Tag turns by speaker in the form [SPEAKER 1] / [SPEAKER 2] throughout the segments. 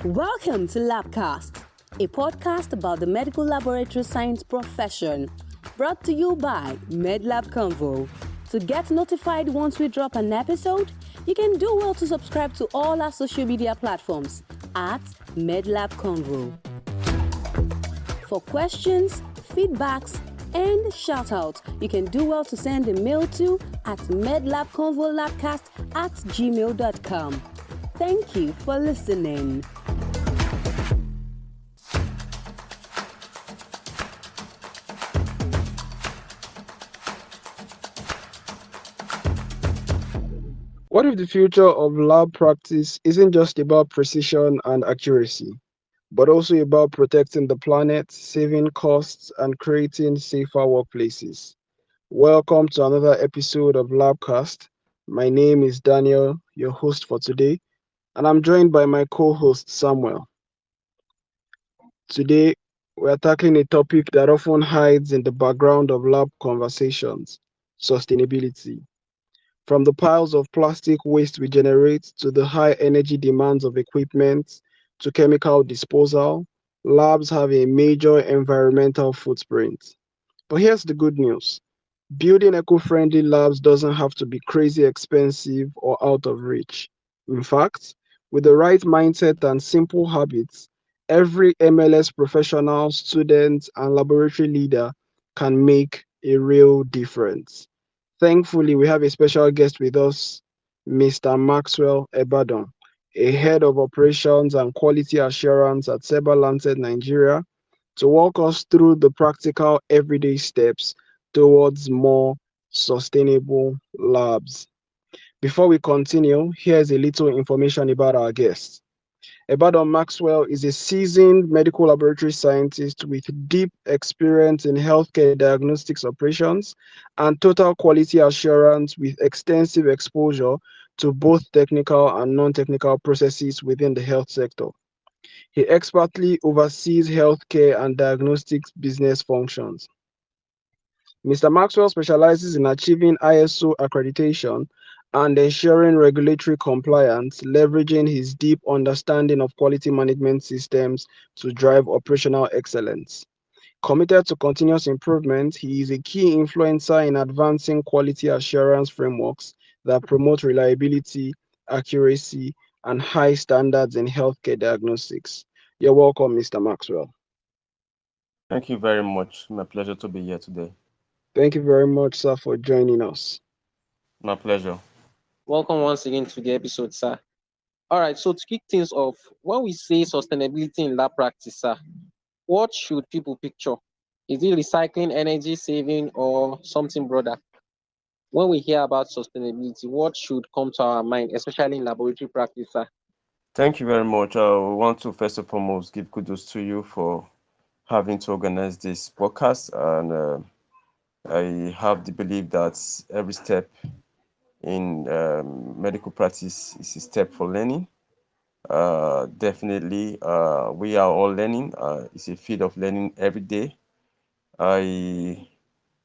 [SPEAKER 1] Welcome to LabCast, a podcast about the medical laboratory science profession, brought to you by MedLab Convo. To get notified once we drop an episode, you can do well to subscribe to all our social media platforms at MedLab Convo. For questions, feedbacks, and shout-outs, you can do well to send a mail to at medlabconvolabcast@gmail.com. Thank you for listening.
[SPEAKER 2] What if the future of lab practice isn't just about precision and accuracy, but also about protecting the planet, saving costs, and creating safer workplaces? Welcome to another episode of LabCast. My name is Daniel, your host for today, and I'm joined by my co-host Samuel. Today, we are tackling a topic that often hides in the background of lab conversations: sustainability. From the piles of plastic waste we generate to the high energy demands of equipment to chemical disposal, labs have a major environmental footprint. But here's the good news: building eco-friendly labs doesn't have to be crazy expensive or out of reach. In fact, with the right mindset and simple habits, every MLS professional, student, and laboratory leader can make a real difference. Thankfully, we have a special guest with us, Mr. Maxwell Ebadan, a head of operations and quality assurance at Seba Lancet Nigeria, to walk us through the practical everyday steps towards more sustainable labs. Before we continue, here's a little information about our guest. Ebadan Maxwell is a seasoned medical laboratory scientist with deep experience in healthcare diagnostics operations and total quality assurance with extensive exposure to both technical and non-technical processes within the health sector. He expertly oversees healthcare and diagnostics business functions. Mr. Maxwell specializes in achieving ISO accreditation and ensuring regulatory compliance, leveraging his deep understanding of quality management systems to drive operational excellence. Committed to continuous improvement, he is a key influencer in advancing quality assurance frameworks that promote reliability, accuracy, and high standards in healthcare diagnostics. You're welcome, Mr. Maxwell.
[SPEAKER 3] Thank you very much. My pleasure to be here today.
[SPEAKER 2] Thank you very much, sir, for joining us.
[SPEAKER 3] My pleasure.
[SPEAKER 4] Welcome once again to the episode, sir. All right, so to kick things off, when we say sustainability in lab practice, sir, what should people picture? Is it recycling, energy saving, or something broader? When we hear about sustainability, what should come to our mind, especially in laboratory practice, sir?
[SPEAKER 3] Thank you very much. I want to first and foremost give kudos to you for having to organize this podcast. And I have the belief that every step in medical practice is a step for learning. Definitely, we are all learning. It's a field of learning every day.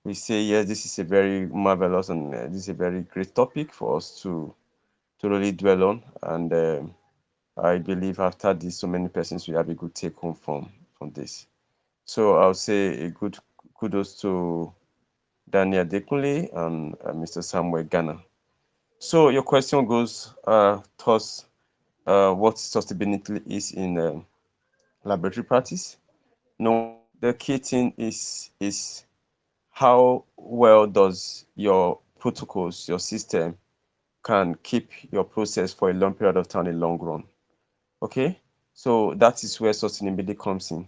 [SPEAKER 3] We say yes, this is a very marvelous and this is a very great topic for us to really dwell on. And I believe after this, so many persons will have a good take home from this. So I'll say a good kudos to Daniel Adekunle and Mr. Samuel Gana. So your question goes towards what sustainability is in laboratory practice. No, the key thing is how well does your protocols, your system can keep your process for a long period of time, a long run. Okay, so that is where sustainability comes in.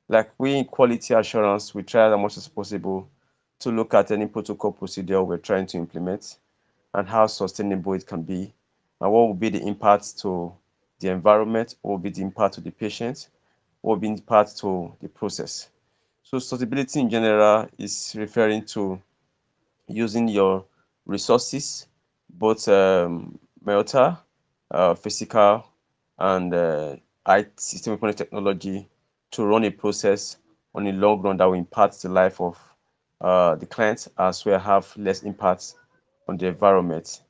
[SPEAKER 3] Like we in quality assurance, we try as much as possible to look at any protocol procedure we're trying to implement and how sustainable it can be, and what will be the impact to the environment, what will be the impact to the patient, what will be the impact to the process. So sustainability in general is referring to using your resources, both mental, physical, and IT system information technology to run a process on a long run that will impact the life of the client as well have less impact on the environment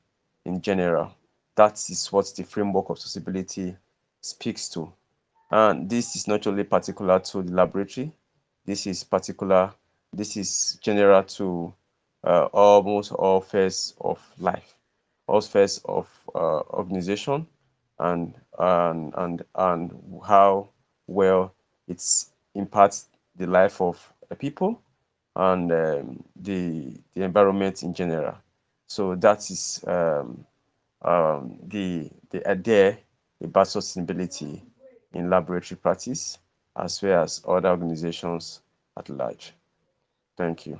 [SPEAKER 3] in general. That is what the framework of sustainability speaks to. And this is not only particular to the laboratory, this is particular, this is general to almost all spheres of life, all spheres of organization, and how well it impacts the life of people and the environment in general. So that is the idea about sustainability in laboratory practice as well as other organizations at large. Thank you.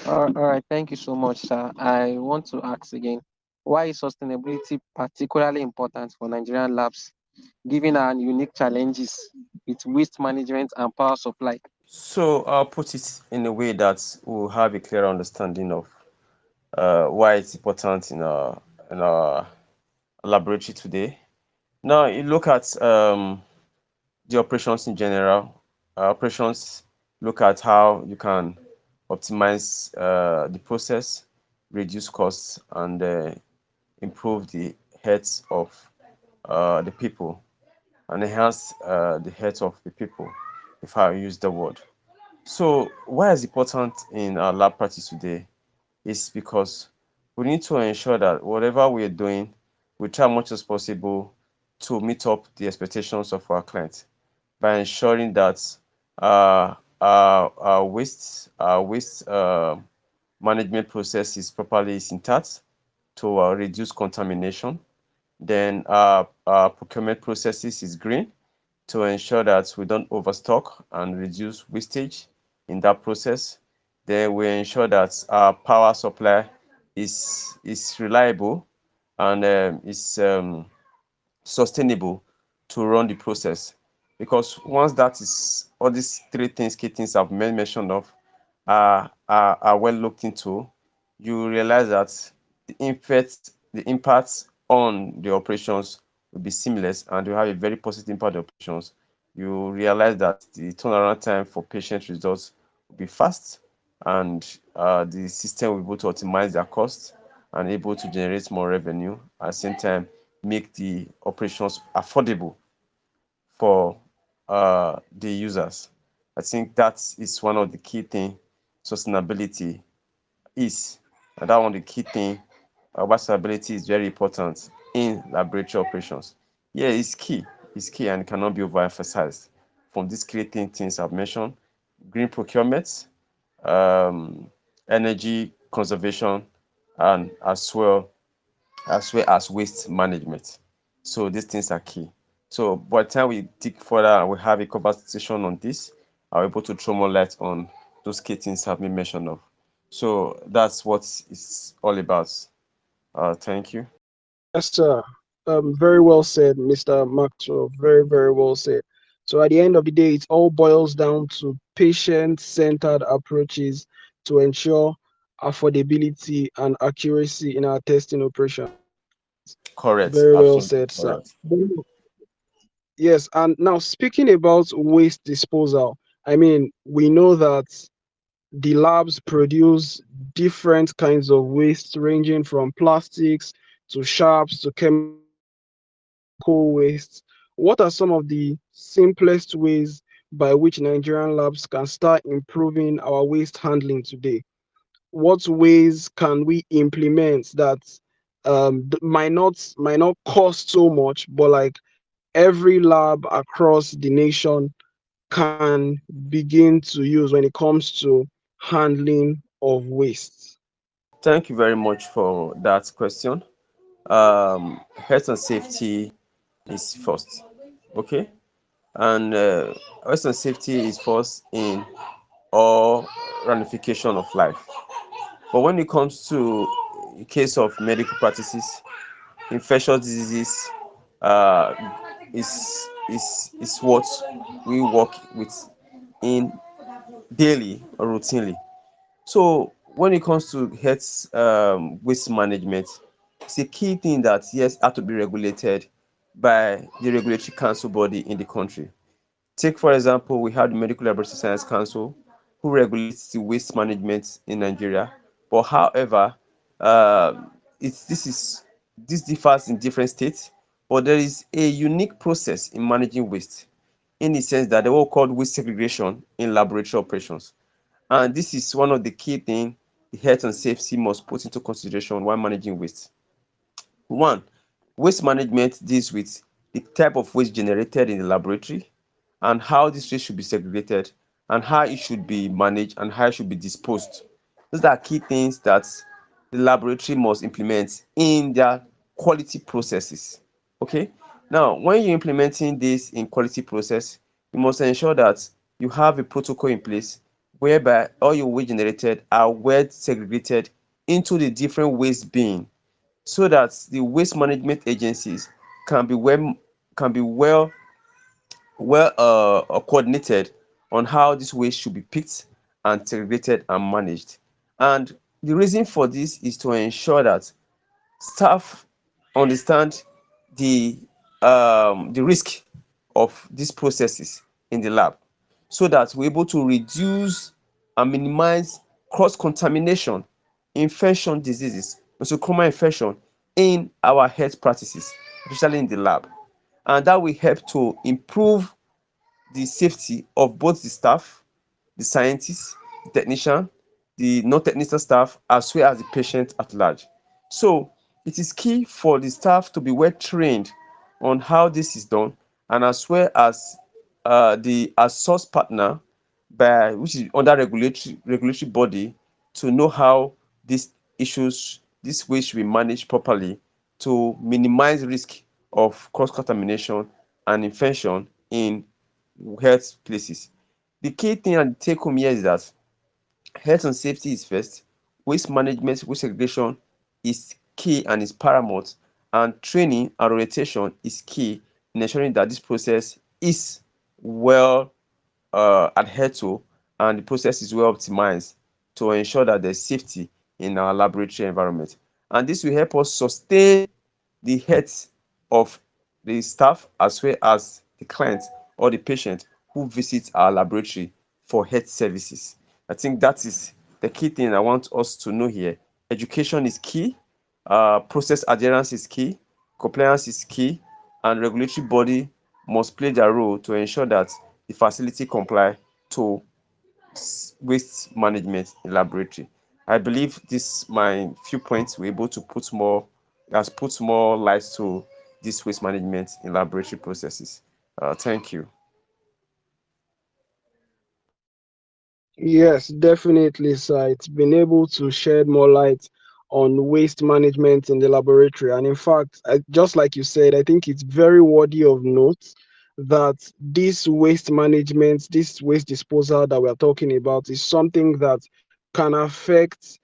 [SPEAKER 4] All right, thank you so much, sir. I want to ask again, why is sustainability particularly important for Nigerian labs, given our unique challenges with waste management and power supply?
[SPEAKER 3] So I'll put it in a way that we'll have a clear understanding of why it's important in our laboratory today. Now, you look at the operations in general. Operations look at how you can optimize the process, reduce costs, and improve the health of the people, and enhance the health of the people, if I use the word. So, why is important in our lab practice today is because we need to ensure that whatever we are doing, we try as much as possible to meet up the expectations of our clients by ensuring that our waste management process is properly intact to reduce contamination. Then our procurement processes is green to ensure that we don't overstock and reduce wastage in that process. Then we ensure that our power supply is reliable and is sustainable to run the process. Because once that is, all these three things, key things I've mentioned of, are well looked into, you realize that the impact on the operations will be seamless and will have a very positive impact on operations. You realize that the turnaround time for patient results will be fast, and the system will be able to optimize their costs and able to generate more revenue, at the same time make the operations affordable for the users. I think that is one of the key things sustainability is. And that one, the key thing about sustainability is very important in laboratory operations. Yeah, it's key and cannot be overemphasized. From these key things I've mentioned, green procurement, um, energy conservation, and as well as waste management. So these things are key. So by the time we dig further and we have a conversation on this, I'll be able to throw more light on those key things I've been mentioned of. So that's what it's all about. Thank you.
[SPEAKER 2] Yes, sir. Very well said, Mr. Maxwell. Very, very well said. So at the end of the day, it all boils down to patient-centered approaches to ensure affordability and accuracy in our testing operations.
[SPEAKER 3] Correct.
[SPEAKER 2] Very well
[SPEAKER 3] Absolutely
[SPEAKER 2] said, sir.
[SPEAKER 3] correct.
[SPEAKER 2] Yes, and now speaking about waste disposal, I mean, we know that the labs produce different kinds of waste ranging from plastics to sharps to chemical wastes. What are some of the simplest ways by which Nigerian labs can start improving our waste handling today? What ways can we implement that might not cost so much, but like every lab across the nation can begin to use when it comes to handling of waste?
[SPEAKER 3] Thank you very much for that question. Health and safety is first. Okay. And health and safety is first in all ramification of life. But when it comes to a case of medical practices, infectious diseases uh, is what we work with in daily or routinely. So when it comes to health waste management, it's a key thing that yes have to be regulated by the regulatory council body in the country. Take for example, we have the Medical Laboratory Science Council, who regulates the waste management in Nigeria. But however, uh, this differs in different states. But there is a unique process in managing waste, in the sense that they were called waste segregation in laboratory operations. And this is one of the key things the health and safety must put into consideration while managing waste. One, waste management deals with the type of waste generated in the laboratory and how this waste should be segregated and how it should be managed and how it should be disposed. Those are key things that the laboratory must implement in their quality processes. Okay. Now, when you're implementing this in quality process, you must ensure that you have a protocol in place whereby all your waste generated are well segregated into the different waste bin, so that the waste management agencies can be well coordinated on how this waste should be picked and segregated and managed. And the reason for this is to ensure that staff understand the the risk of these processes in the lab, so that we're able to reduce and minimize cross contamination, infection diseases, nosocomial infection in our health practices, especially in the lab. And that will help to improve the safety of both the staff, the scientists, the technician, the non-technical staff, as well as the patient at large. So it is key for the staff to be well trained on how this is done, and as well as the source partner, by which is under regulatory body, to know how these issues, this way should be managed properly to minimize risk of cross contamination and infection in health places. The key thing and take home here is that health and safety is first, waste management, waste segregation is key and is paramount, and training and orientation is key in ensuring that this process is well adhered to and the process is well optimized to ensure that there's safety in our laboratory environment. And this will help us sustain the health of the staff as well as the client or the patient who visits our laboratory for health services. I think that is the key thing I want us to know here. Education is key, process adherence is key, compliance is key, and regulatory body must play their role to ensure that the facility comply to waste management in laboratory. I believe this my few points were able to put more light to this waste management in laboratory processes. Thank you.
[SPEAKER 2] Yes, definitely, sir. It's been able to shed more light on waste management in the laboratory. And in fact, just like you said, I think it's very worthy of note that this waste management, this waste disposal that we're talking about is something that can affect,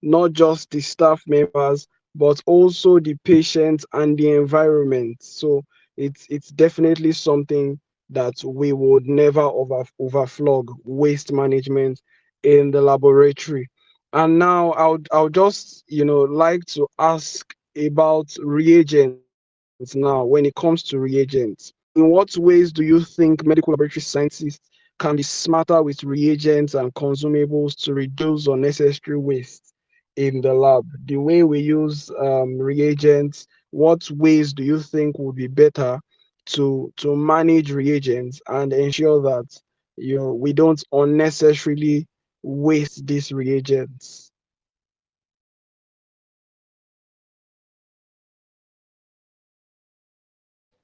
[SPEAKER 2] not just the staff members, but also the patients and the environment. So it's definitely something that we would never overflog waste management in the laboratory. And now I'll just like to ask about reagents now when it comes to reagents. In what ways do you think medical laboratory scientists can be smarter with reagents and consumables to reduce unnecessary waste in the lab? The way we use reagents, what ways do you think would be better to manage reagents and ensure that we don't unnecessarily waste these reagents?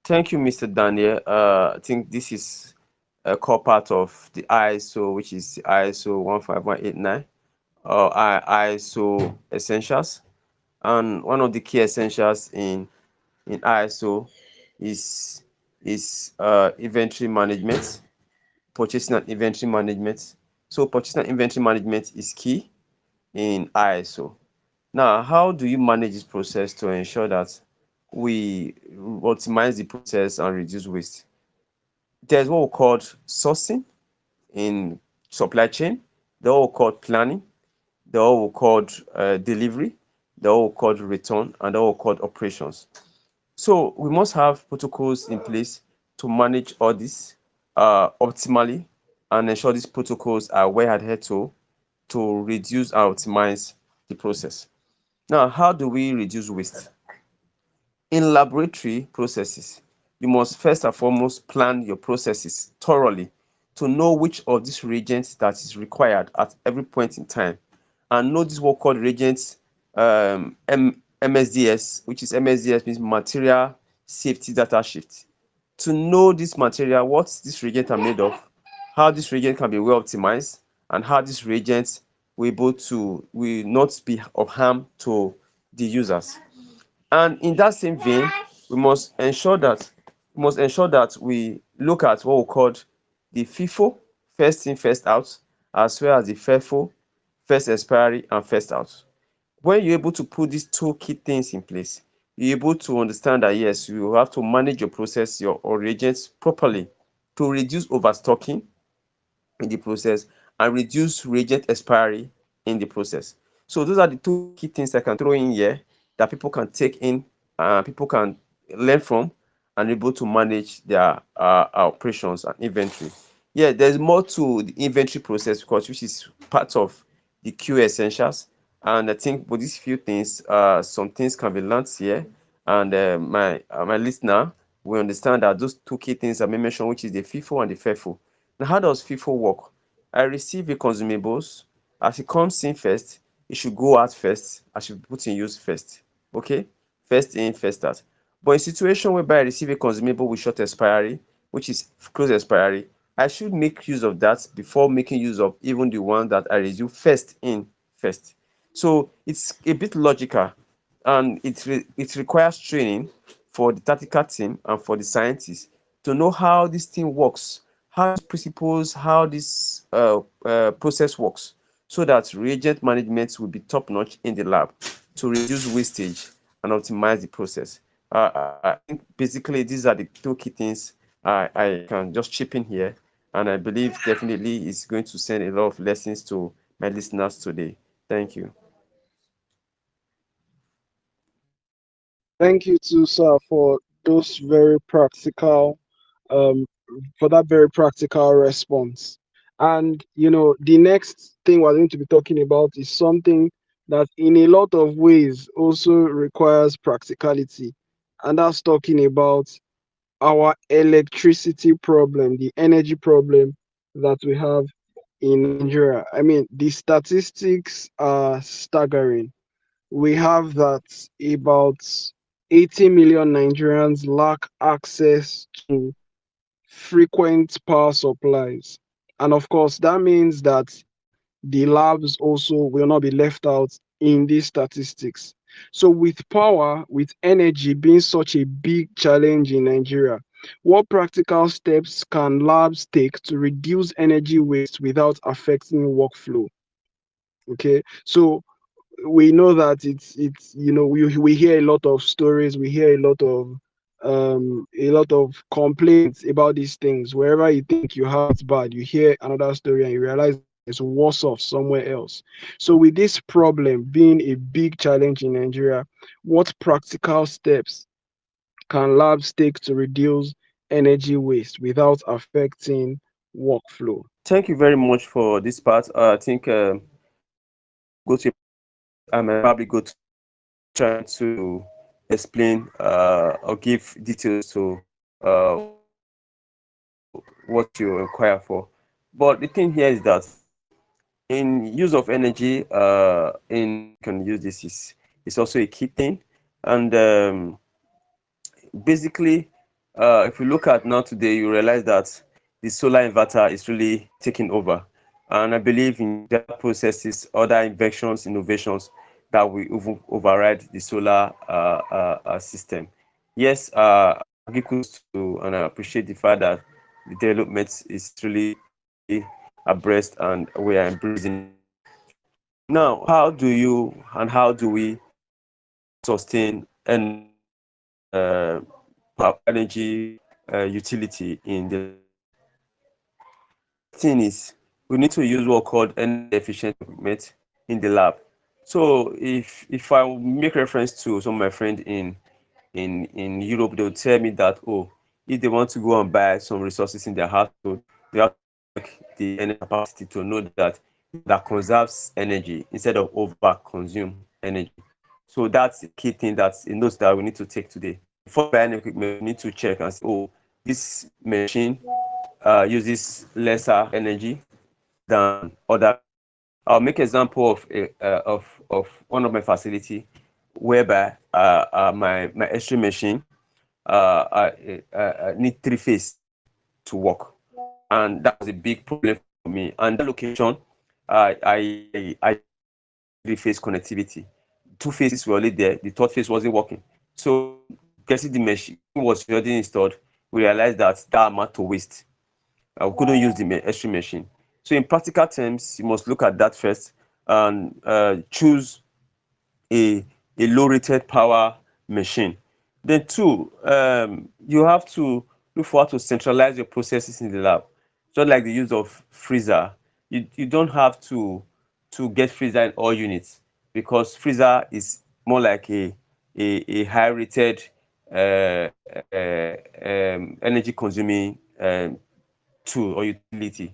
[SPEAKER 3] Thank you, Mr. Daniel. I think this is a core part of the ISO, which is ISO 15189, or ISO essentials. And one of the key essentials in ISO is inventory management, purchasing and inventory management. So purchasing and inventory management is key in ISO. Now, how do you manage this process to ensure that we optimize the process and reduce waste? There's what we call sourcing in supply chain, there's what we call planning, there's what we call delivery, there's what we call return, and there's what we call operations. So we must have protocols in place to manage all this optimally and ensure these protocols are well adhered to reduce and optimize the process. Now, how do we reduce waste? In laboratory processes, you must first and foremost plan your processes thoroughly to know which of these reagents that is required at every point in time, and know this what called reagents MSDS, which is MSDS means material safety data sheet. To know this material, what this reagent are made of, how this reagent can be well optimized, and how this reagent will not be of harm to the users. And in that same vein, we must ensure that we look at what we call the FIFO, first in, first out, as well as the FEFO, first expiry and first out. When you're able to put these two key things in place, you're able to understand that yes, you have to manage your process, your reagents properly to reduce overstocking in the process and reduce reagent expiry in the process. So those are the two key things I can throw in here that people can take in, people can learn from, and able to manage their operations and inventory. Yeah, there's more to the inventory process, because which is part of the QA essentials. And I think with these few things, some things can be learned here. And my listener will understand that those two key things I mentioned, which is the FIFO and the FEFO. Now, how does FIFO work? I receive a consumables. As it comes in first, it should go out first. I should put in use first. Okay? First in, first out. But in situation whereby I receive a consumable with short expiry, which is close expiry, I should make use of that before making use of even the one that I receive first in first. So it's a bit logical, and it requires training for the tactical team and for the scientists to know how this thing works, how these principles, how this process works, so that reagent management will be top notch in the lab to reduce wastage and optimize the process. I think basically these are the two key things I can just chip in here, and I believe definitely it's going to send a lot of lessons to my listeners today. Thank you.
[SPEAKER 2] Thank you too, sir, for those very practical, um, for that very practical response. And the next thing we're going to be talking about is something that, in a lot of ways, also requires practicality, and that's talking about our electricity problem, the energy problem that we have in Nigeria. I mean, the statistics are staggering. We have that about 80 million Nigerians lack access to frequent power supplies. And of course, that means that the labs also will not be left out in these statistics. So, with power, with energy being such a big challenge in Nigeria, what practical steps can labs take to reduce energy waste without affecting workflow? Okay, so we know that it's we hear a lot of stories, we hear a lot of complaints about these things. Wherever you think you have it bad, you hear another story and you realize that it's worse off somewhere else. So with this problem being a big challenge in Nigeria, what practical steps can labs take to reduce energy waste without affecting workflow?
[SPEAKER 3] Thank you very much for this part. I think go to I might probably go to try to explain or give details to what you inquire for. But the thing here is that in use of energy, in can use this is also a key thing, and basically, if you look at now today, you realize that the solar inverter is really taking over. And I believe in that processes, other inventions, innovations that will even override the solar system. Yes, I give kudos to, and I appreciate the fact that the development is really abreast and we are embracing. Now, how do we sustain uh, energy utility in the thing is we need to use what called energy efficient equipment in the lab. So if I make reference to some of my friends in Europe, they'll tell me that, oh, if they want to go and buy some resources in their household, they have check the energy capacity to know that that conserves energy instead of over consume energy. So that's the key thing, that's a note that we need to take today. Before buying equipment, we need to check and say, oh, this machine uses lesser energy than other machine. I'll make example of one of my facility whereby my X-ray machine need three phase to work, and that was a big problem for me. And that location, I three phase connectivity. Two phases were already there. The third phase wasn't working. So getting the machine was already installed, we realized that that amount to waste. We couldn't use the X-ray machine. So in practical terms, you must look at that first and choose a low rated power machine. Then two, you have to look for how to centralize your processes in the lab. Just like the use of freezer, you don't have to get freezer in all units, because freezer is more like a high rated energy consuming tool or utility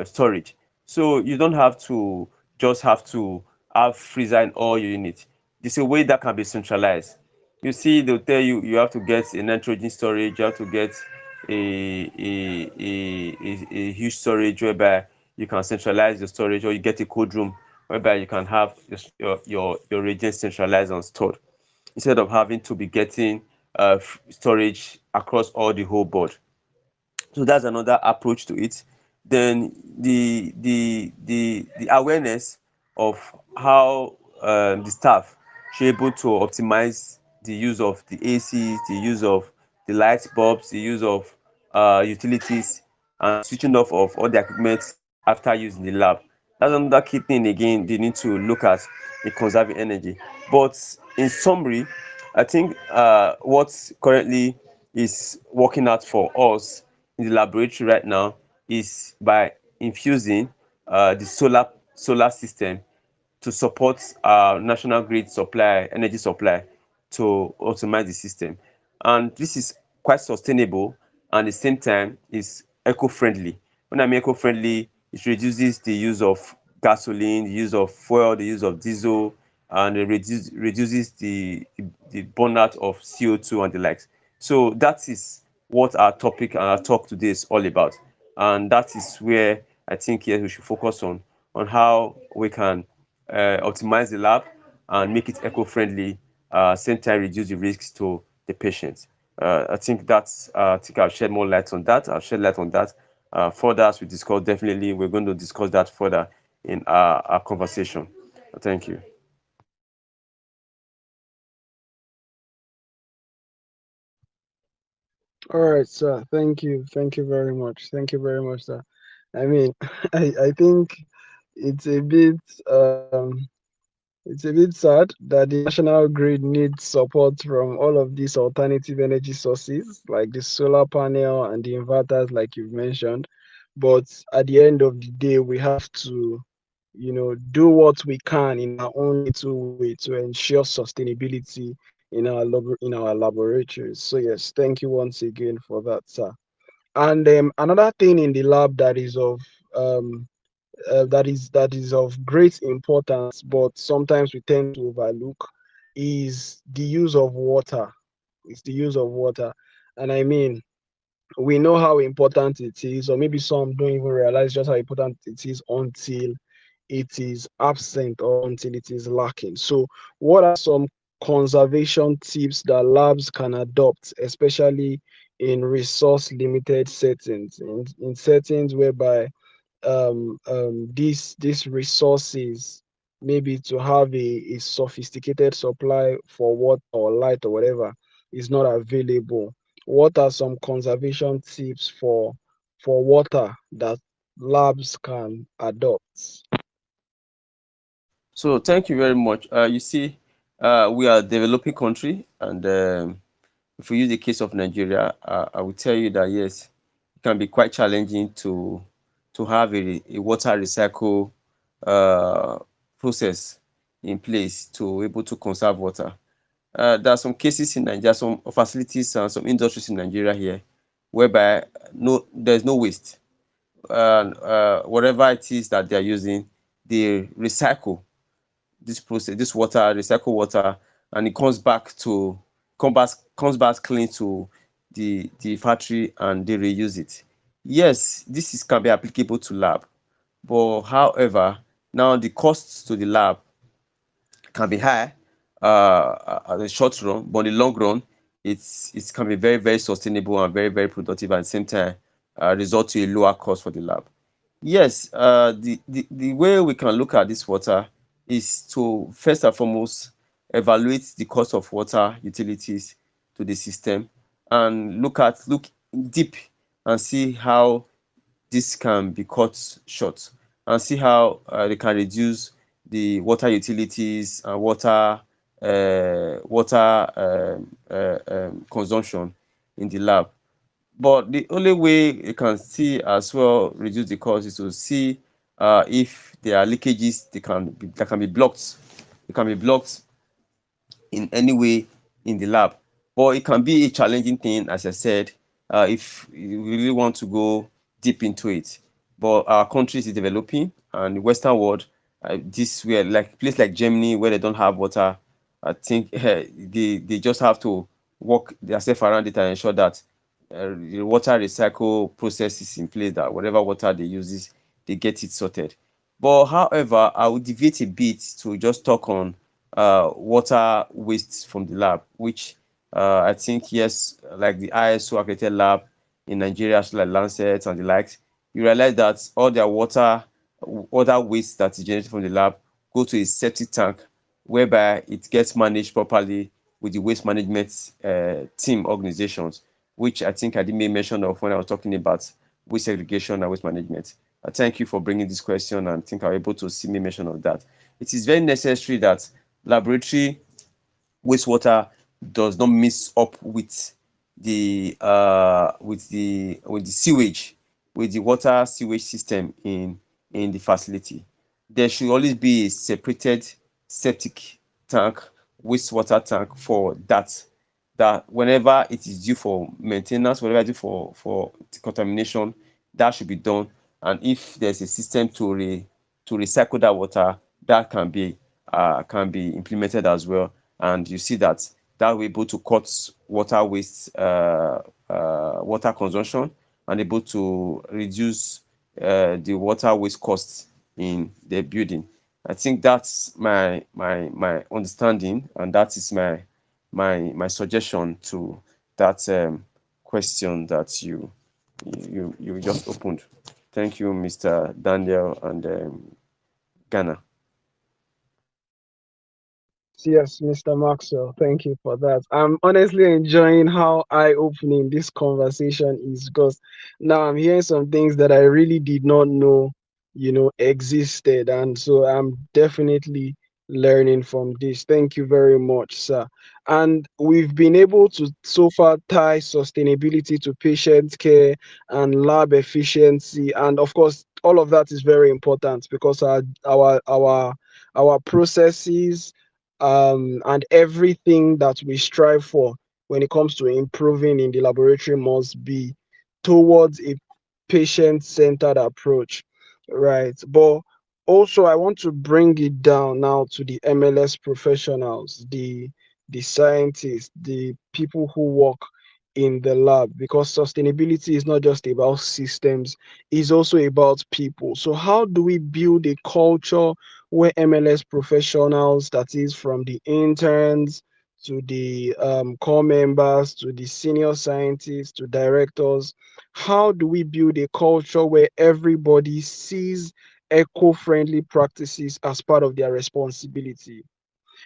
[SPEAKER 3] storage. So you don't have to just have to have freezer in all your units. There's a way that can be centralized. You see, they'll tell you you have to get a nitrogen storage, you have to get a huge storage whereby you can centralize the storage, or you get a cold room whereby you can have your reagents centralized and stored, instead of having to be getting storage across all the whole board. So that's another approach to it. Then the awareness of how the staff should be able to optimize the use of the ACs, the use of the light bulbs, the use of utilities, and switching off of all the equipment after using the lab. That's another key thing again they need to look at in conserving energy. But in summary, I think what currently is working out for us in the laboratory right now is by infusing the solar system to support our national grid supply, energy supply, to optimize the system. And this is quite sustainable, and at the same time is eco-friendly. When I mean eco-friendly, it reduces the use of gasoline, the use of fuel, the use of diesel, and it reduces the burnout of CO2 and the likes. So that is what our topic and our talk today is all about. And that is where I think, yes, we should focus on how we can optimize the lab and make it eco-friendly, same time reduce the risks to the patients. I think that's, I think I'll shed more light on that. I'll shed light on that. Further, as we discussed, definitely we're going to discuss that further in our conversation. Thank you.
[SPEAKER 2] All right, sir. Thank you. Thank you very much. Thank you very much, sir. I mean, I think it's a bit it's a bit sad that the national grid needs support from all of these alternative energy sources like the solar panel and the inverters, like you've mentioned. But at the end of the day, we have to, do what we can in our own little way to ensure sustainability in our laboratories. So yes, thank you once again for that, sir. And another thing in the lab um, that is of great importance, but sometimes we tend to overlook, is the use of water. It's the use of water, and I mean, we know how important it is, or maybe some don't even realize just how important it is until it is absent or until it is lacking. So, what are some conservation tips that labs can adopt, especially in resource limited settings, in settings whereby these resources, maybe to have a sophisticated supply for water or light or whatever, is not available? What are some conservation tips for water that labs can adopt?
[SPEAKER 3] So thank you very much. You see, we are a developing country, and if we use the case of Nigeria, I will tell you that yes, it can be quite challenging to have a water recycle uh, process in place to able to conserve water. There are some cases in Nigeria, some facilities and some industries in Nigeria here, whereby there's no waste. Whatever it is that they are using, they recycle this process, this water, recycle water, and it comes back clean to the factory, and they reuse it. Yes, this is can be applicable to lab, but however, now the costs to the lab can be high at the short run, but in the long run, it can be very, very sustainable and very, very productive, at the same time result to a lower cost for the lab. Yes, the way we can look at this water is to first and foremost evaluate the cost of water utilities to the system, and look deep and see how this can be cut short, and see how they can reduce the water utilities and water consumption in the lab. But the only way you can see as well reduce the cost is to see if there are leakages that can be blocked. It can be blocked in any way in the lab. But it can be a challenging thing, as I said, if you really want to go deep into it. But our country is developing, and the Western world, this where like place like Germany, where they don't have water, I think they just have to work themselves around it and ensure that the water recycle process is in place, that whatever water they use, they get it sorted. But however, I will deviate a bit to just talk on water waste from the lab, which I think, yes, like the ISO accredited lab in Nigeria, so like Lancet and the likes, you realize that all their water waste that is generated from the lab go to a septic tank, whereby it gets managed properly with the waste management team organizations, which I think I did make mention of when I was talking about waste segregation and waste management. Thank you for bringing this question, and I think I'm able to see me mention of that. It is very necessary that laboratory wastewater does not mix up with the sewage, with the water sewage system in the facility. There should always be a separated septic tank, wastewater tank for that whenever it is due for maintenance, whenever it's due for contamination, that should be done. And if there's a system to recycle that water, that can be implemented as well. And you see that we're able to cut water waste, water consumption, and able to reduce the water waste costs in the building. I think that's my understanding, and that is my suggestion to that question that you just opened. Thank you, Mr. Daniel and Ghana.
[SPEAKER 2] Yes, Mr. Maxwell, thank you for that. I'm honestly enjoying how eye-opening this conversation is, because now I'm hearing some things that I really did not know, existed. And so I'm definitely learning from this. Thank you very much, sir. And we've been able to so far tie sustainability to patient care and lab efficiency. And of course, all of that is very important, because our processes and everything that we strive for when it comes to improving in the laboratory must be towards a patient-centered approach, right? But also, I want to bring it down now to the MLS professionals, the scientists, the people who work in the lab, because sustainability is not just about systems, it's also about people. So how do we build a culture where MLS professionals, that is from the interns to the core members to the senior scientists to directors, how do we build a culture where everybody sees eco-friendly practices as part of their responsibility,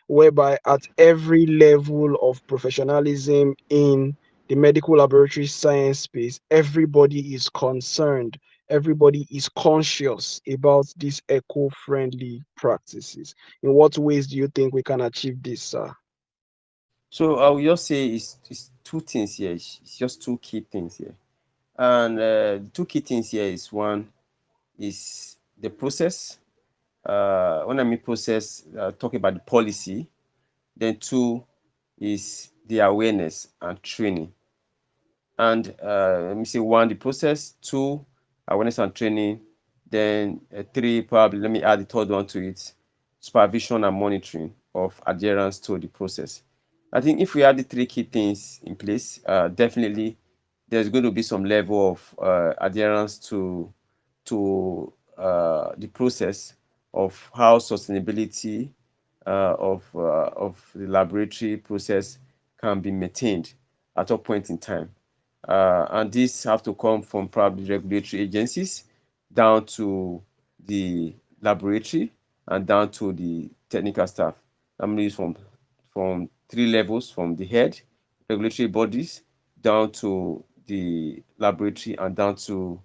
[SPEAKER 2] whereby at every level of professionalism in the medical laboratory science space, everybody is concerned, everybody is conscious about these eco-friendly practices? In what ways do you think we can achieve this, sir?
[SPEAKER 3] So I will just say it's two things here. It's just two key things here. And the two key things here is, one is the process. When I mean process, talk about the policy. Then two is the awareness and training. And let me say one, the process, two, awareness and training, then three, probably let me add the third one to it, supervision and monitoring of adherence to the process. I think if we add the three key things in place, definitely there's going to be some level of adherence to the process of how sustainability of the laboratory process can be maintained at a point in time. And these have to come from probably regulatory agencies down to the laboratory and down to the technical staff. I'm mean, from three levels, from the head, regulatory bodies, down to the laboratory and down to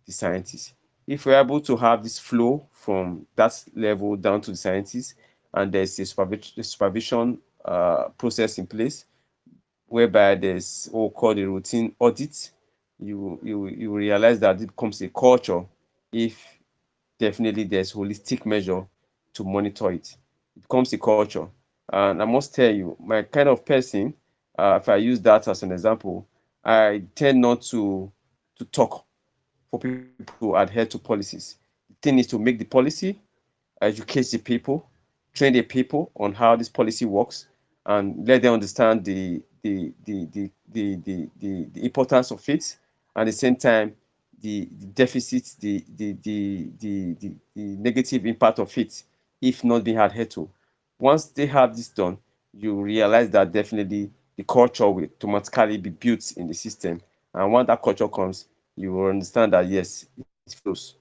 [SPEAKER 3] the scientists. If we're able to have this flow from that level down to the scientists, and there's a supervision process in place, whereby there's what we call the routine audit, you realize that it becomes a culture if definitely there's holistic measure to monitor it. It becomes a culture. And I must tell you, my kind of person, if I use that as an example, I tend not to talk for people to adhere to policies. The thing is to make the policy, educate the people, train the people on how this policy works, and let them understand the importance of it. At the same time, the deficits, the negative impact of it, if not being adhered to. Once they have this done, you realize that definitely the culture will automatically be built in the system. And when that culture comes, you will understand that yes, it flows.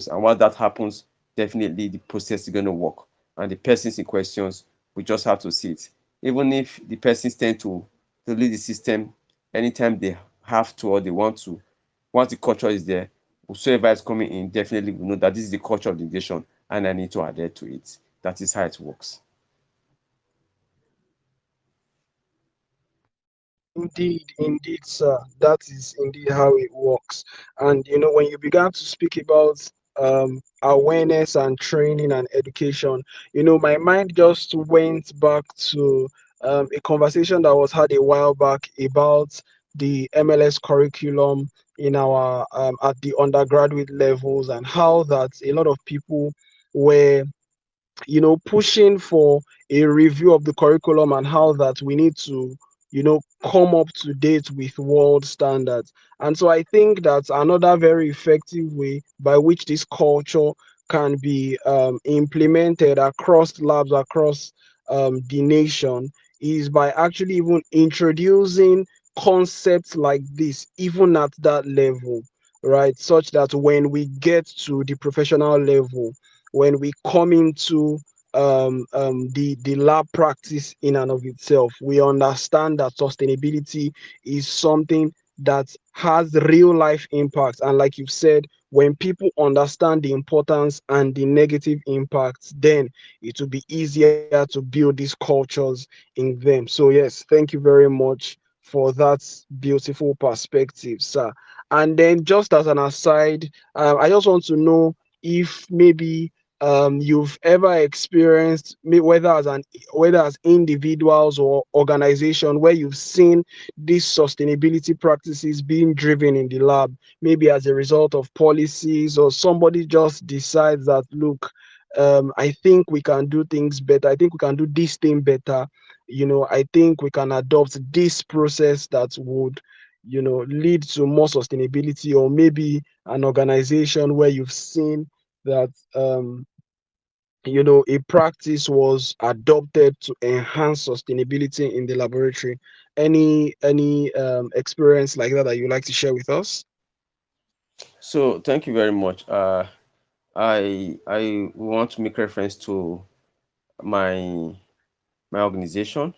[SPEAKER 3] And once that happens, definitely the process is going to work. And the persons in questions, we just have to see it. Even if the persons tend to lead the system anytime they have to or they want to, once the culture is there, whosoever is coming in definitely will know that this is the culture of the nation and I need to adhere to it. That is how it works.
[SPEAKER 2] Indeed, sir. That is indeed how it works. And when you began to speak about awareness and training and education, my mind just went back to a conversation that was had a while back about the MLS curriculum in our at the undergraduate levels, and how that a lot of people were pushing for a review of the curriculum, and how that we need to come up to date with world standards. And so I think that's another very effective way by which this culture can be implemented across labs across the nation, is by actually even introducing concepts like this even at that level, right? Such that when we get to the professional level, when we come into the lab practice in and of itself, we understand that sustainability is something that has real life impacts. And like you've said, when people understand the importance and the negative impacts, then it will be easier to build these cultures in them. So yes, thank you very much for that beautiful perspective, sir. And then, just as an aside, I just want to know if maybe you've ever experienced, whether as individuals or organization, where you've seen these sustainability practices being driven in the lab, maybe as a result of policies, or somebody just decides that, look, I think we can do things better, I think we can do this thing better, I think we can adopt this process that would lead to more sustainability. Or maybe an organization where you've seen that a practice was adopted to enhance sustainability in the laboratory. Any experience like that you like to share with us?
[SPEAKER 3] So thank you very much. I want to make reference to my my organization.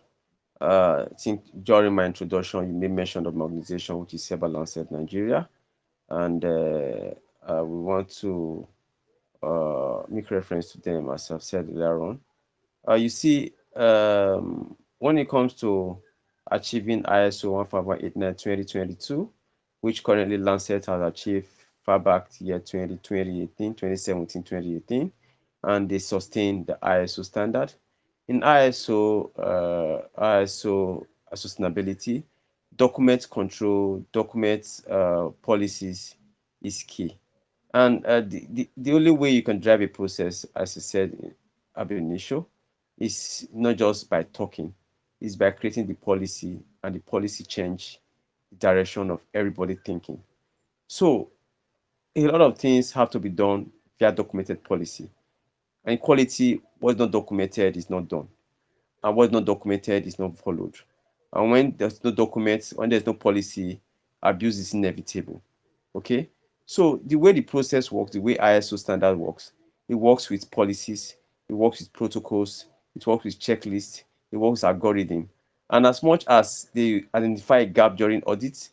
[SPEAKER 3] I think during my introduction, you made mention of my organization, which is Seba Lancet Nigeria, and we want to make reference to them, as I've said earlier on. You see, when it comes to achieving ISO 15189-2022, which currently Lancet has achieved far back year 2018, 2017, 2018, and they sustain the ISO standard. In ISO sustainability, document control, document policies is key. And the only way you can drive a process, as I said ab initio, is not just by talking, is by creating the policy, and the policy change the direction of everybody thinking. So a lot of things have to be done via documented policy. And in quality, what's not documented is not done, and what's not documented is not followed. And when there's no documents, when there's no policy, abuse is inevitable. Okay, so the way the process works, the way ISO standard works, it works with policies, it works with protocols, it works with checklists, it works with algorithm. And as much as they identify a gap during audit,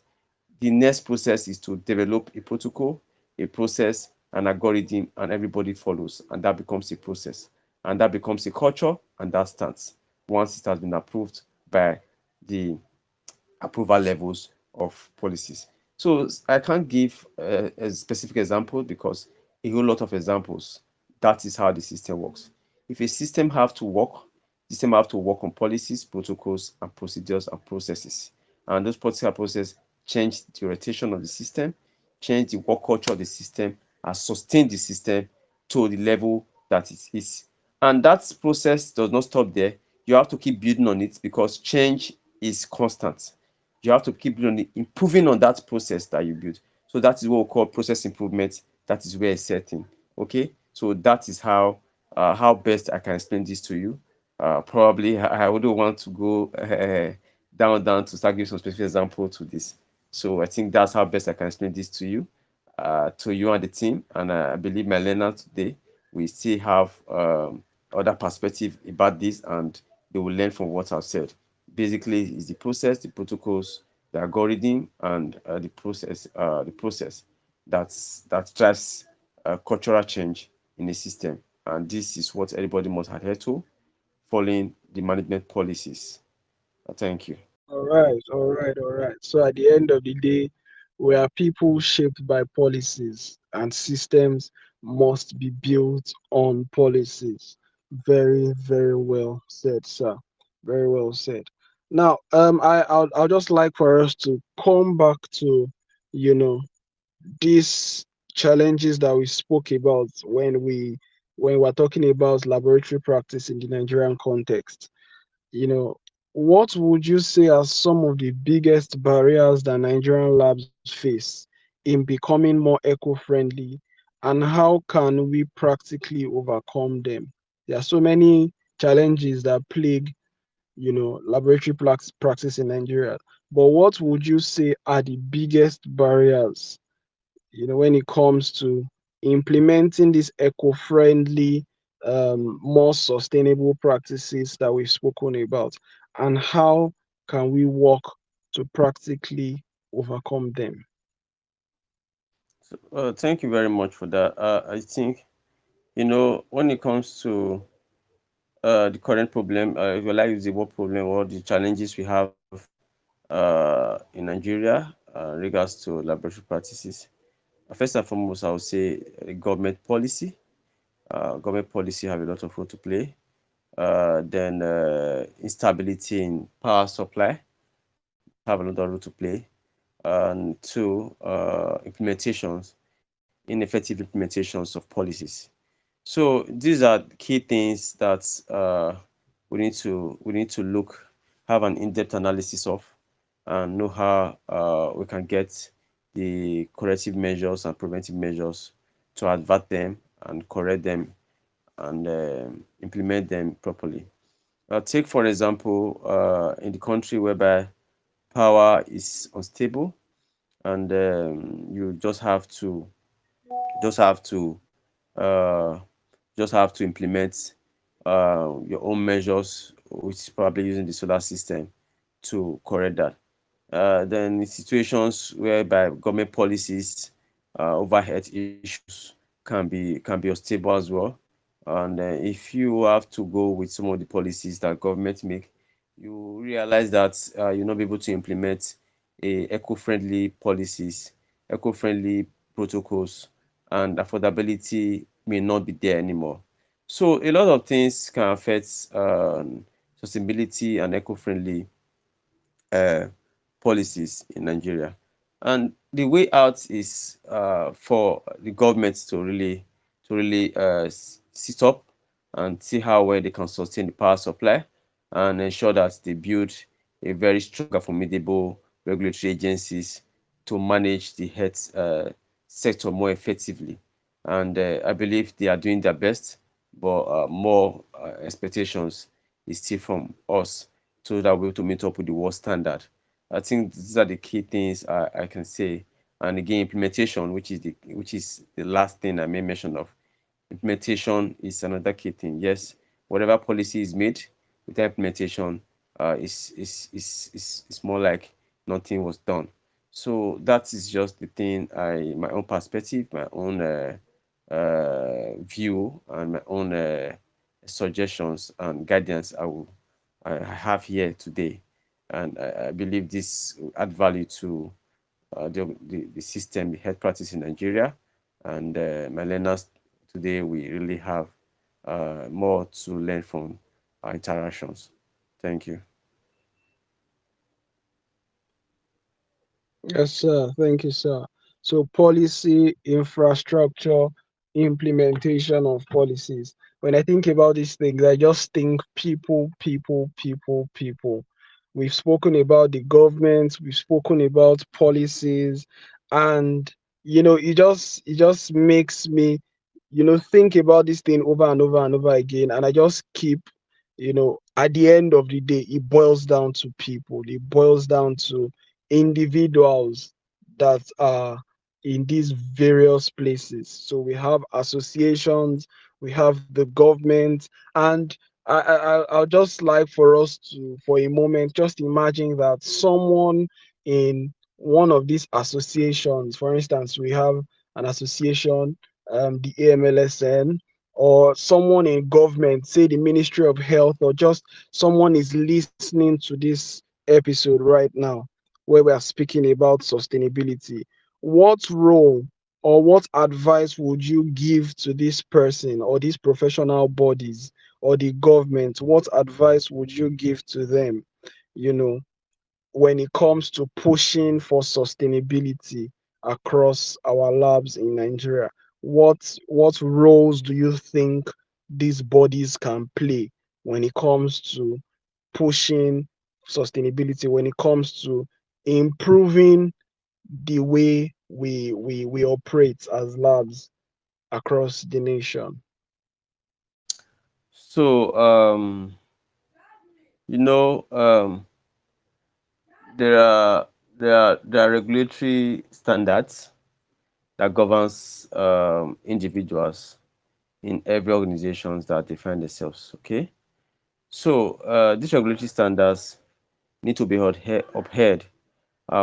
[SPEAKER 3] the next process is to develop a protocol, a process, an algorithm, and everybody follows, and that becomes a process, and that becomes a culture, and that starts once it has been approved by the approval levels of policies. So I can't give a specific example because a whole lot of examples. That is how the system works. If a system have to work, system have to work on policies, protocols, and procedures and processes. And those particular processes change the orientation of the system, change the work culture of the system, and sustain the system to the level that it is. And that process does not stop there. You have to keep building on it because change is constant. You have to keep improving on that process that you build. So that is what we call process improvement. That is where it's setting. Okay, so that is how best I can explain this to you. Probably I wouldn't want to go down to start giving some specific example to this. So I think that's how best I can explain this to you and the team. And I believe my learners today will still have other perspective about this, and they will learn from what I've said. Basically, is the process, the protocols, the algorithm, and the process that drives cultural change in a system. And this is what everybody must adhere to, following the management policies. Thank you.
[SPEAKER 2] All right, all right, all right. So at the end of the day, we are people shaped by policies, and systems must be built on policies. Very, very well said, sir. Very well said. Now, I'll just like for us to come back to, you know, these challenges that we spoke about when we're talking about laboratory practice in the Nigerian context. You know, what would you say are some of the biggest barriers that Nigerian labs face in becoming more eco-friendly, and how can we practically overcome them? There are so many challenges that plague, laboratory practice in Nigeria. But what would you say are the biggest barriers, when it comes to implementing these eco-friendly, more sustainable practices that we've spoken about, and how can we work to practically overcome them?
[SPEAKER 3] So, thank you very much for that. I think, when it comes to the current problem, if you like use the word problem, or the challenges we have in Nigeria regards to laboratory practices. First and foremost, I would say government policy. Government policy have a lot of role to play. Then instability in power supply have another role to play. And two, ineffective implementations of policies. So these are key things that we need to have an in-depth analysis of, and know how we can get the corrective measures and preventive measures to advert them and correct them and implement them properly. Take for example, in the country whereby power is unstable, and you just have to uh, implement your own measures, which is probably using the solar system to correct that. Then in situations whereby government policies over health issues can be unstable as well. And if you have to go with some of the policies that government make, you realize that you'll not be able to implement eco-friendly policies, eco-friendly protocols, and affordability may not be there anymore. So a lot of things can affect sustainability and eco-friendly uh, policies in Nigeria. And the way out is for the government to really sit up and see how well they can sustain the power supply and ensure that they build a very strong and formidable regulatory agencies to manage the health sector more effectively. And I believe they are doing their best, but more expectations is still from us so that we're able to meet up with the world standard. I think these are the key things I can say. And again, implementation, which is the last thing I may mention of. Implementation is another key thing. Yes, whatever policy is made, without implementation, is more like nothing was done. So that is just the thing. My own perspective, my own view, and my own suggestions and guidance I have here today, and I believe this will add value to the system, the health practice in Nigeria, and my learners today we really have more to learn from our interactions. Thank you.
[SPEAKER 2] Yes, sir. Thank you, sir. So, policy, infrastructure, implementation of policies. When I think about these things, I just think people, people, people, people. We've spoken about the government, we've spoken about policies, and it just makes me, think about this thing over and over and over again. And I just keep, at the end of the day, it boils down to people, it boils down to individuals that are in these various places. So we have associations, we have the government, and I'll just like for us to, for a moment, just imagine that someone in one of these associations, for instance, we have an association, the AMLSN, or someone in government, say the Ministry of Health, or just someone is listening to this episode right now where we are speaking about sustainability. What role or what advice would you give to this person or these professional bodies or the government? What advice would you give to them, you know, when it comes to pushing for sustainability across our labs in Nigeria? What roles do you think these bodies can play when it comes to pushing sustainability, when it comes to improving the way we operate as labs across the nation?
[SPEAKER 3] So you know there are regulatory standards that governs individuals in every organizations that define themselves. Okay, so these regulatory standards need to be upheld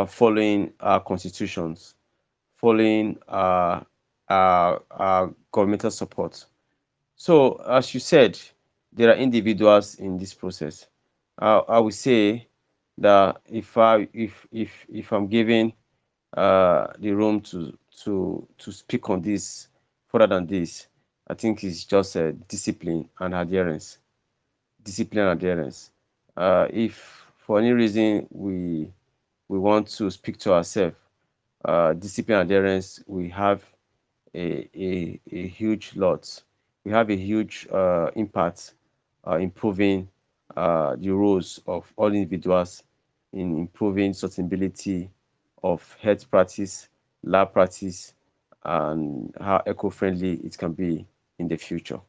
[SPEAKER 3] following our constitutions, following our governmental support. So, as you said, there are individuals in this process. I would say that if I'm given the room to speak on this further than this, I think it's just discipline and adherence. Discipline and adherence. If for any reason we want to speak to ourselves, discipline and adherence, we have a huge lot. We have a huge impact improving the roles of all individuals in improving sustainability of health practice, lab practice, and how eco-friendly it can be in the future.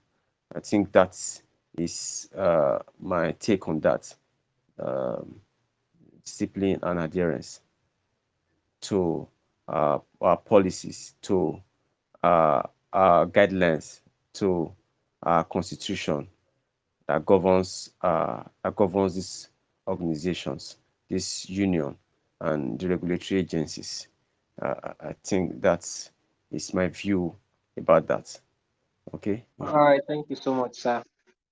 [SPEAKER 3] I think that is my take on that. Um, Discipline and adherence to our policies, to uh, our guidelines, to our constitution that governs these organizations, this union, and the regulatory agencies. I think that is my view about that. Okay.
[SPEAKER 4] All right, thank you so much, sir.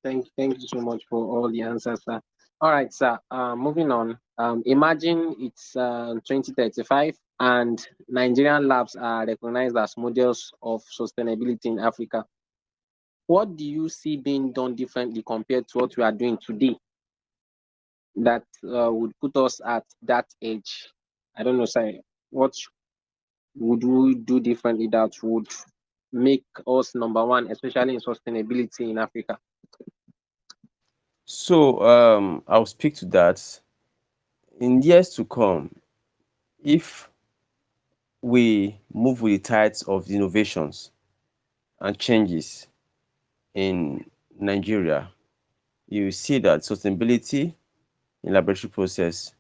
[SPEAKER 4] Thank you so much for all the answers, sir. All right, sir. Moving on. Imagine it's 2035 and Nigerian labs are recognized as models of sustainability in Africa. What do you see being done differently compared to what we are doing today that would put us at that age? I don't know, sir. What would we do differently that would make us number one, especially in sustainability in Africa?
[SPEAKER 3] So I'll speak to that. In years to come, if we move with the tides of innovations and changes in Nigeria, you see that sustainability in laboratory process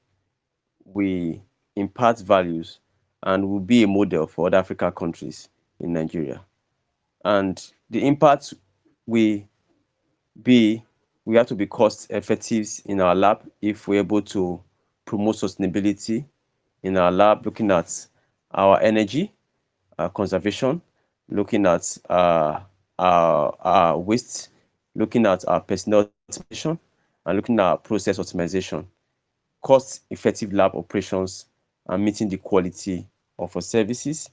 [SPEAKER 3] will impart values and will be a model for other African countries in Nigeria. And the impact will be, we have to be cost effective in our lab if we're able to promote sustainability in our lab, looking at our energy conservation, looking at our waste, looking at our personnel optimization, and looking at our process optimization, cost-effective lab operations, and meeting the quality of our services.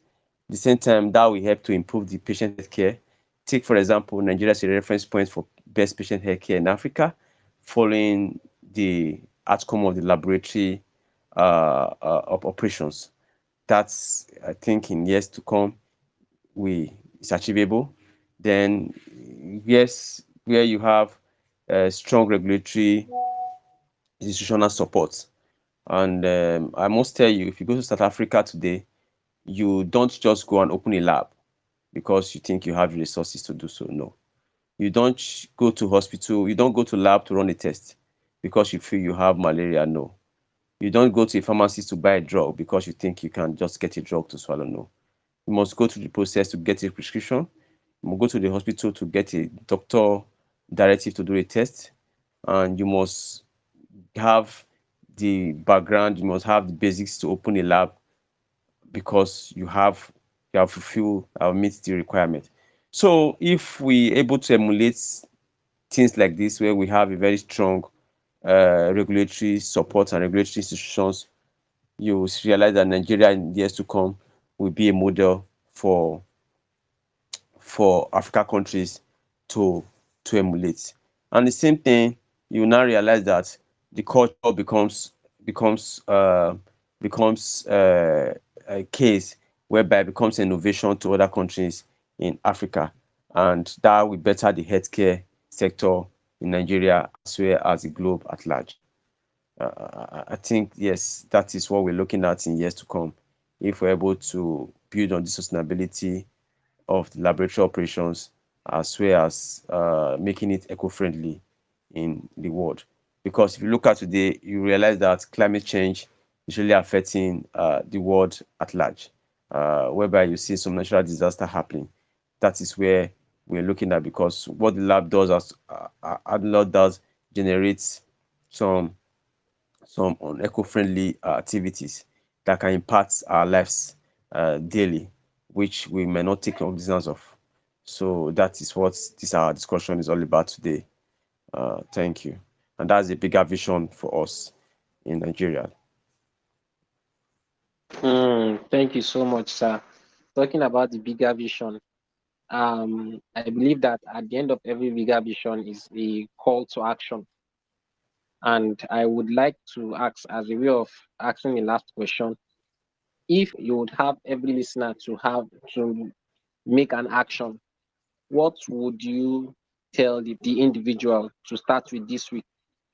[SPEAKER 3] At the same time, that will help to improve the patient healthcare. Take, for example, Nigeria as a reference point for best patient healthcare in Africa, following the outcome of the laboratory of operations. That's, I think, in years to come, it's achievable. Then, yes, where you have strong regulatory institutional support. And I must tell you, if you go to South Africa today, you don't just go and open a lab because you think you have the resources to do so. No. You don't go to hospital, you don't go to lab to run a test because you feel you have malaria. No. You don't go to a pharmacist to buy a drug because you think you can just get a drug to swallow. No. You must go through the process to get a prescription. You must go to the hospital to get a doctor directive to do a test. And you must have the background, you must have the basics to open a lab because you have fulfilled or meet the requirement. So if we able to emulate things like this, where we have a very strong regulatory support and regulatory institutions, you realize that Nigeria in years to come will be a model for Africa countries to emulate. And the same thing, you now realize that the culture becomes a case whereby it becomes innovation to other countries in Africa, and that will better the healthcare sector in Nigeria as well as the globe at large. I think, yes, that is what we're looking at in years to come. If we're able to build on the sustainability of the laboratory operations as well as making it eco-friendly in the world. Because if you look at today, you realize that climate change is really affecting the world at large, whereby you see some natural disaster happening. That is where we're looking at, because what the lab does generates some on eco-friendly activities that can impact our lives daily, which we may not take cognizance of. So that is what this our discussion is all about today. Thank you. And that's a bigger vision for us in Nigeria.
[SPEAKER 4] Thank you so much, sir. Talking about the bigger vision, I believe that at the end of every bigger vision is a call to action. And I would like to ask, as a way of asking the last question, if you would have every listener to make an action, what would you tell the individual to start with this week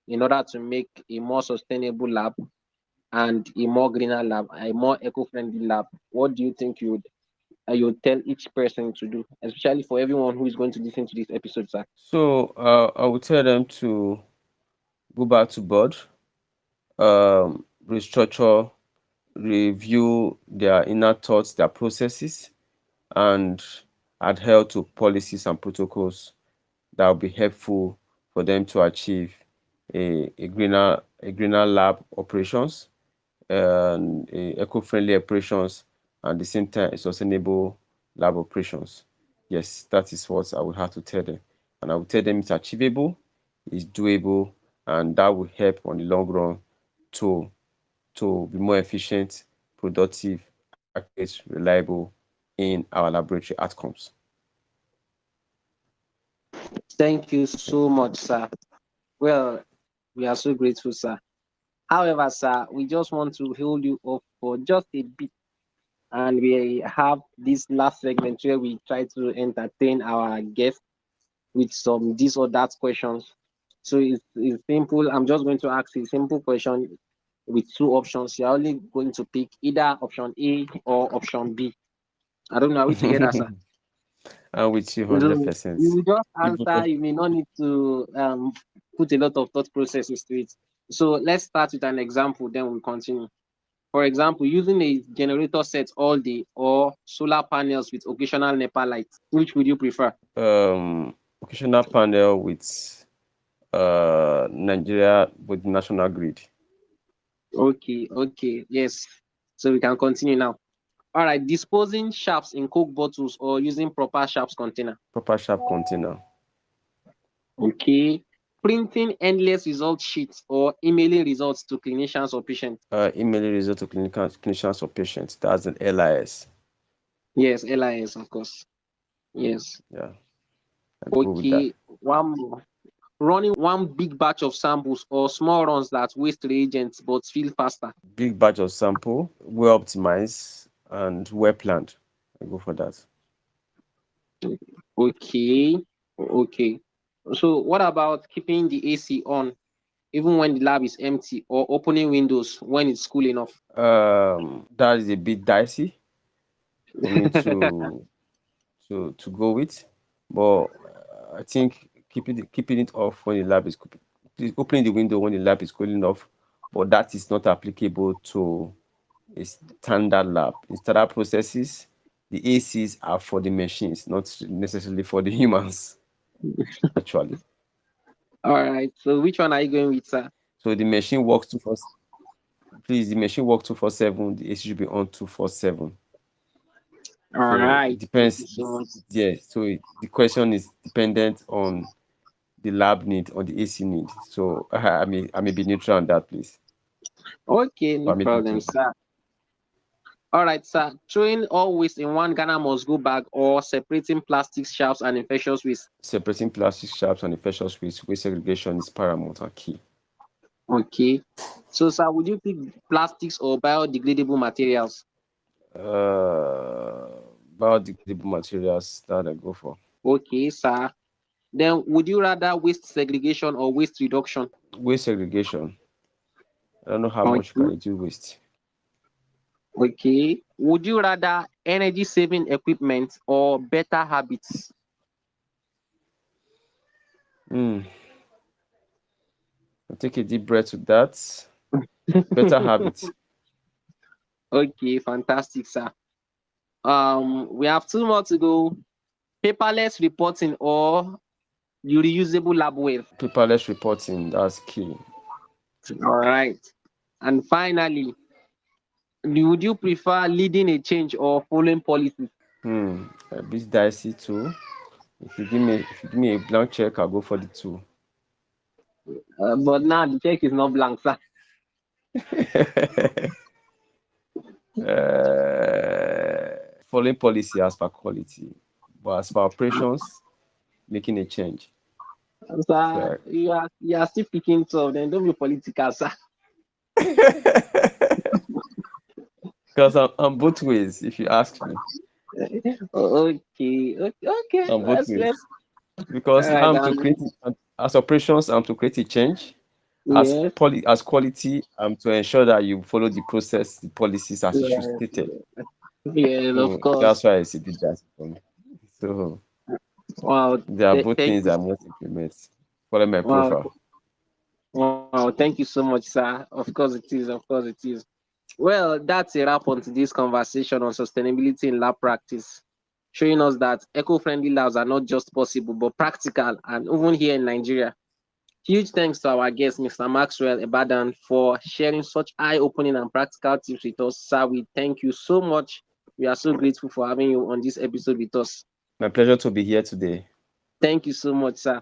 [SPEAKER 4] in order to make a more sustainable lab and a more greener lab, a more eco-friendly lab? What do you think you would tell each person to do, especially for everyone who is going to listen to this episode, sir?
[SPEAKER 3] So I would tell them to go back to board, restructure, review their inner thoughts, their processes, and adhere to policies and protocols that will be helpful for them to achieve a greener lab operations and eco-friendly operations, and at the same time a sustainable lab operations. Yes, that is what I would have to tell them, and I will tell them it's achievable, it's doable, and that will help on the long run to be more efficient, productive, accurate, reliable in our laboratory outcomes.
[SPEAKER 4] Thank you so much, sir. Well, we are so grateful, sir. However, sir, we just want to hold you up for just a bit. And we have this last segment where we try to entertain our guests with some this or that questions. So it's simple. I'm just going to ask a simple question with two options. You're only going to pick either option A or option B. I don't know. Are we together, sir?
[SPEAKER 3] I'm with you
[SPEAKER 4] So
[SPEAKER 3] 100%.
[SPEAKER 4] you will just
[SPEAKER 3] You both
[SPEAKER 4] answer. You may not need to put a lot of thought processes to it. So let's start with an example, then we'll continue. For example, using a generator set all day or solar panels with occasional NEPA lights. Which would you prefer?
[SPEAKER 3] occasional panel with Nigeria with national grid.
[SPEAKER 4] Okay, yes. So we can continue now. All right, disposing sharps in Coke bottles or using proper sharps container.
[SPEAKER 3] Proper sharp container.
[SPEAKER 4] Okay. Printing endless result sheets or emailing results to clinicians or patients.
[SPEAKER 3] Emailing result to clinicians or patients. That's an LIS.
[SPEAKER 4] Yes, LIS, of course. Yes.
[SPEAKER 3] Yeah, I go with that.
[SPEAKER 4] Okay. One more. Running one big batch of samples or small runs that waste reagents but feel faster.
[SPEAKER 3] Big batch of sample, well optimized and well planned. I go for that.
[SPEAKER 4] Okay. Okay. So what about keeping the AC on even when the lab is empty or opening windows when it's cool enough?
[SPEAKER 3] That is a bit dicey for me to go with, but I think keeping it off when the lab is opening the window when the lab is cool enough, but that is not applicable to a standard lab. In standard processes, the ACs are for the machines, not necessarily for the humans, actually.
[SPEAKER 4] All right. So which one are you going with, sir?
[SPEAKER 3] So the machine works 24. Please, the machine works 247. The AC should be on 247.
[SPEAKER 4] All
[SPEAKER 3] So it
[SPEAKER 4] right. Thank you
[SPEAKER 3] depends.
[SPEAKER 4] so much.
[SPEAKER 3] Yeah. So the question is dependent on the lab need or the AC need. So I may be neutral on that, please.
[SPEAKER 4] Okay, no
[SPEAKER 3] Permit me
[SPEAKER 4] problem,
[SPEAKER 3] to.
[SPEAKER 4] sir. All right, sir. Throwing all waste in one Ghana must go bag or separating plastics, shelves, and infectious waste.
[SPEAKER 3] Separating plastic sharps and infectious waste segregation is paramount and key.
[SPEAKER 4] Okay. So, sir, would you pick plastics or biodegradable materials?
[SPEAKER 3] Uh, Biodegradable materials that I go for.
[SPEAKER 4] Okay, sir. Then, would you rather waste segregation or waste reduction?
[SPEAKER 3] Waste segregation. I don't know how much you
[SPEAKER 4] Okay.
[SPEAKER 3] can reduce waste.
[SPEAKER 4] Okay. Would you rather energy saving equipment or better habits?
[SPEAKER 3] I'll take a deep breath with that. Better habits.
[SPEAKER 4] Okay, fantastic, sir. We have two more to go. Paperless reporting or reusable labware.
[SPEAKER 3] Paperless reporting. That's key.
[SPEAKER 4] All right. And finally, would you prefer leading a change or following policies?
[SPEAKER 3] A bit dicey too. If you give me a blank check, I'll go for the two.
[SPEAKER 4] But now the check is not blank, sir.
[SPEAKER 3] Following policy as per quality, but as per operations, making a change.
[SPEAKER 4] Sir,
[SPEAKER 3] So,
[SPEAKER 4] you are still picking 12, then don't be political, sir.
[SPEAKER 3] because I'm both ways, if you ask me,
[SPEAKER 4] Okay.
[SPEAKER 3] I'm both ways.
[SPEAKER 4] Let's.
[SPEAKER 3] Because
[SPEAKER 4] All right,
[SPEAKER 3] I'm to create as operations, I'm to create a change.
[SPEAKER 4] yes.
[SPEAKER 3] As quality, I'm to ensure that you follow the process, the policies as it should
[SPEAKER 4] Yes,
[SPEAKER 3] stated.
[SPEAKER 4] yes, of
[SPEAKER 3] So
[SPEAKER 4] course.
[SPEAKER 3] that's why it's a bit dicey for me. So
[SPEAKER 4] Wow.
[SPEAKER 3] there are both
[SPEAKER 4] Thank
[SPEAKER 3] things
[SPEAKER 4] you.
[SPEAKER 3] I must implement. Follow my
[SPEAKER 4] Wow.
[SPEAKER 3] profile.
[SPEAKER 4] Wow. Thank you so much, sir. Of course it is. Of course it is. Well, that's a wrap on today's conversation on sustainability in lab practice, showing us that eco-friendly labs are not just possible but practical, and even here in Nigeria. Huge thanks to our guest, Mr. Maxwell Ebadan, for sharing such eye-opening and practical tips with us. Sir, we thank you so much. We are so grateful for having you on this episode with us.
[SPEAKER 3] My pleasure to be here today.
[SPEAKER 4] Thank you so much, sir.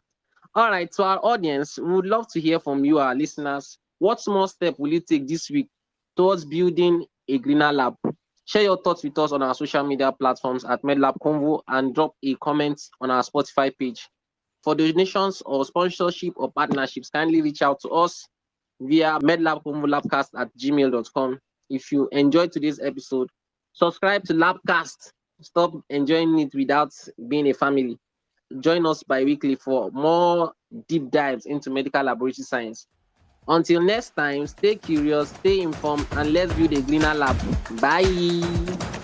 [SPEAKER 4] All right, to our audience, we would love to hear from you, our listeners. What small step will you take this week towards building a greener lab? Share your thoughts with us on our social media platforms at MedLab Convo and drop a comment on our Spotify page. For donations or sponsorship or partnerships, kindly reach out to us via medlabconvolabcast@gmail.com. If you enjoyed today's episode, subscribe to LabCast. Stop enjoying it without being a family. Join us bi-weekly for more deep dives into medical laboratory science. Until next time, stay curious, stay informed, and let's build a greener lab. Bye.